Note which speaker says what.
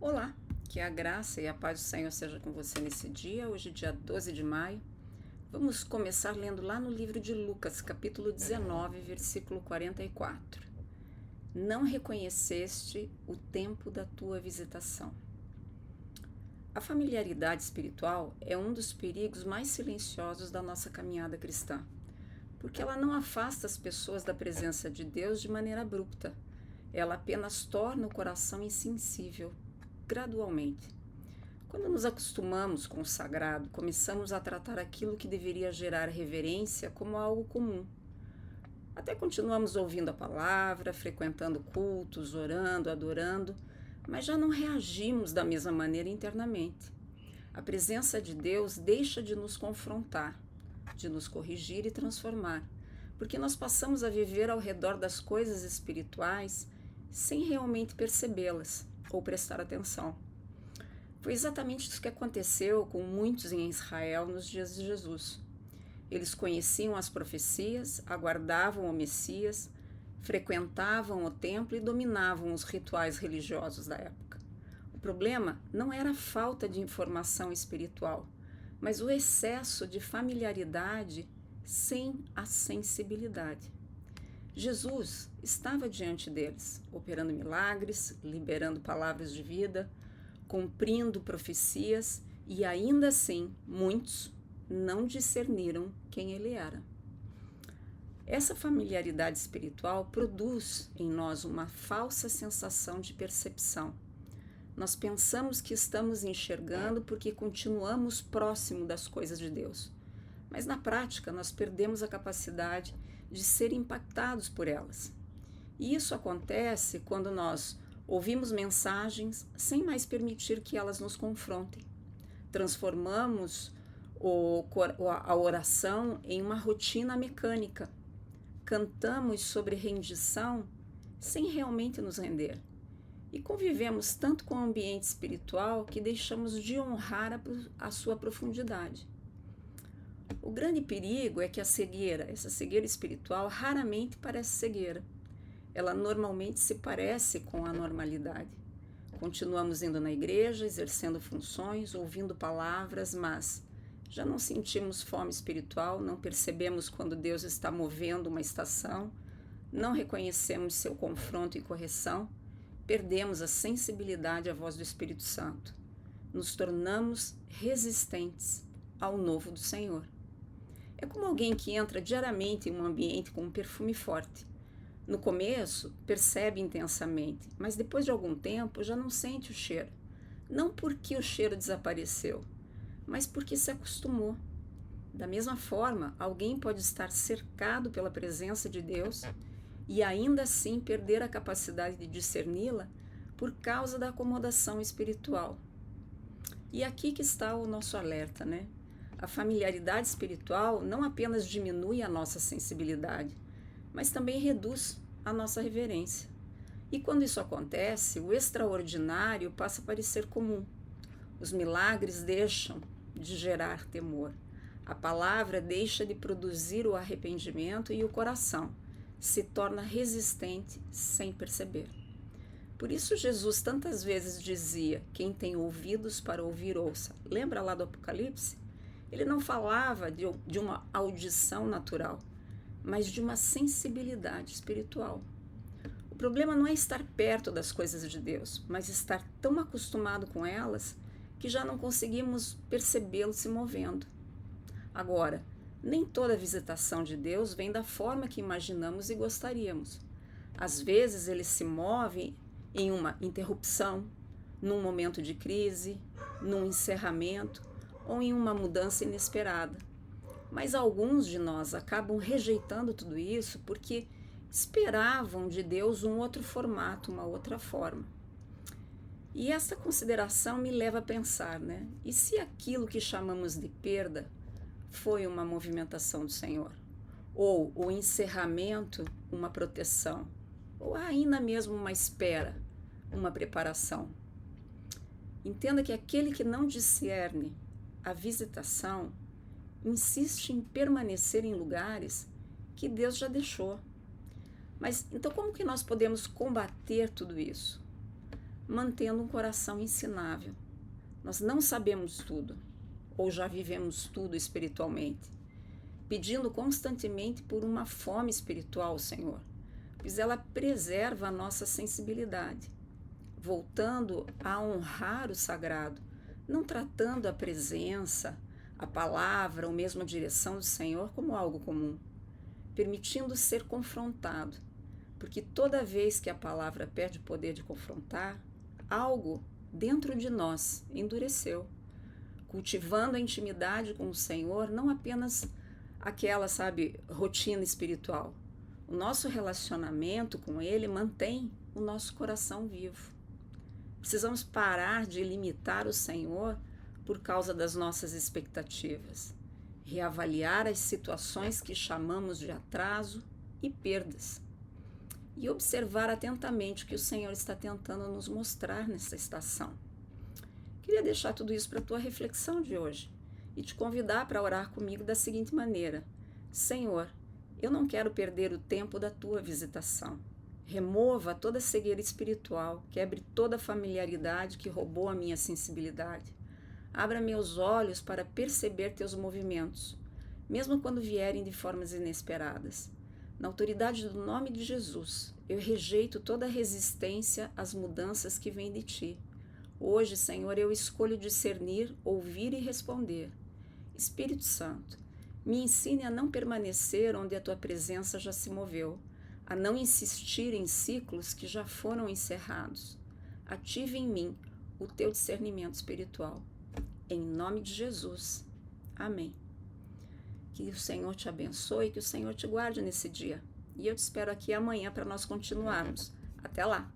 Speaker 1: Olá, que a graça e a paz do Senhor seja com você nesse dia, hoje dia 12 de maio. Vamos começar lendo lá no livro de Lucas, capítulo 19, versículo 44. Não reconheceste o tempo da tua visitação. A familiaridade espiritual é um dos perigos mais silenciosos da nossa caminhada cristã, porque ela não afasta as pessoas da presença de Deus de maneira abrupta. Ela apenas torna o coração insensível, gradualmente. Quando nos acostumamos com o sagrado, começamos a tratar aquilo que deveria gerar reverência como algo comum. Até continuamos ouvindo a palavra, frequentando cultos, orando, adorando, mas já não reagimos da mesma maneira internamente. A presença de Deus deixa de nos confrontar, de nos corrigir e transformar, porque nós passamos a viver ao redor das coisas espirituais sem realmente percebê-las ou prestar atenção. Foi exatamente isso que aconteceu com muitos em Israel nos dias de Jesus. Eles conheciam as profecias, aguardavam o Messias, frequentavam o templo e dominavam os rituais religiosos da época. O problema não era a falta de informação espiritual, mas o excesso de familiaridade sem a sensibilidade. Jesus estava diante deles, operando milagres, liberando palavras de vida, cumprindo profecias, e ainda assim muitos não discerniram quem ele era. Essa familiaridade espiritual produz em nós uma falsa sensação de percepção. Nós pensamos que estamos enxergando porque continuamos próximo das coisas de Deus, mas na prática nós perdemos a capacidade de ser impactados por elas. E isso acontece quando nós ouvimos mensagens sem mais permitir que elas nos confrontem. Transformamos a oração em uma rotina mecânica. Cantamos sobre rendição sem realmente nos render. E convivemos tanto com o ambiente espiritual que deixamos de honrar a sua profundidade. O grande perigo é que essa cegueira espiritual, raramente parece cegueira. Ela normalmente se parece com a normalidade. Continuamos indo na igreja, exercendo funções, ouvindo palavras, mas já não sentimos fome espiritual, não percebemos quando Deus está movendo uma estação, não reconhecemos seu confronto e correção, perdemos a sensibilidade à voz do Espírito Santo. Nos tornamos resistentes ao novo do Senhor. É como alguém que entra diariamente em um ambiente com um perfume forte. No começo, percebe intensamente, mas depois de algum tempo já não sente o cheiro. Não porque o cheiro desapareceu, mas porque se acostumou. Da mesma forma, alguém pode estar cercado pela presença de Deus e ainda assim perder a capacidade de discerni-la por causa da acomodação espiritual. E aqui que está o nosso alerta, né? A familiaridade espiritual não apenas diminui a nossa sensibilidade, mas também reduz a nossa reverência. E quando isso acontece, o extraordinário passa a parecer comum. Os milagres deixam de gerar temor. A palavra deixa de produzir o arrependimento e o coração se torna resistente sem perceber. Por isso Jesus tantas vezes dizia: quem tem ouvidos para ouvir, ouça. Lembra lá do Apocalipse? Ele não falava de uma audição natural, mas de uma sensibilidade espiritual. O problema não é estar perto das coisas de Deus, mas estar tão acostumado com elas que já não conseguimos percebê-lo se movendo. Agora, nem toda visitação de Deus vem da forma que imaginamos e gostaríamos. Às vezes ele se move em uma interrupção, num momento de crise, num encerramento ou em uma mudança inesperada. Mas alguns de nós acabam rejeitando tudo isso porque esperavam de Deus um outro formato, uma outra forma. E essa consideração me leva a pensar, né? E se aquilo que chamamos de perda foi uma movimentação do Senhor? Ou o encerramento, uma proteção? Ou ainda mesmo uma espera, uma preparação? Entenda que aquele que não discerne a visitação insiste em permanecer em lugares que Deus já deixou. Mas então como que nós podemos combater tudo isso? mantendo um coração ensinável. Nós não sabemos tudo, ou já vivemos tudo espiritualmente, pedindo constantemente por uma fome espiritual, Senhor, pois ela preserva a nossa sensibilidade, voltando a honrar o sagrado, não tratando a presença, a palavra ou mesmo a direção do Senhor como algo comum, permitindo ser confrontado, porque toda vez que a palavra perde o poder de confrontar, algo dentro de nós endureceu, cultivando a intimidade com o Senhor, não apenas aquela, rotina espiritual. O nosso relacionamento com Ele mantém o nosso coração vivo. Precisamos parar de limitar o Senhor por causa das nossas expectativas, reavaliar as situações que chamamos de atraso e perdas, e observar atentamente o que o Senhor está tentando nos mostrar nessa estação. Queria deixar tudo isso para a tua reflexão de hoje e te convidar para orar comigo da seguinte maneira: Senhor, eu não quero perder o tempo da tua visitação. Remova toda a cegueira espiritual, quebre toda a familiaridade que roubou a minha sensibilidade. Abra meus olhos para perceber teus movimentos, mesmo quando vierem de formas inesperadas. Na autoridade do nome de Jesus, eu rejeito toda resistência às mudanças que vêm de ti. Hoje, Senhor, eu escolho discernir, ouvir e responder. Espírito Santo, me ensine a não permanecer onde a tua presença já se moveu, a não insistir em ciclos que já foram encerrados. Ative em mim o teu discernimento espiritual. Em nome de Jesus. Amém. Que o Senhor te abençoe, que o Senhor te guarde nesse dia. E eu te espero aqui amanhã para nós continuarmos. Até lá!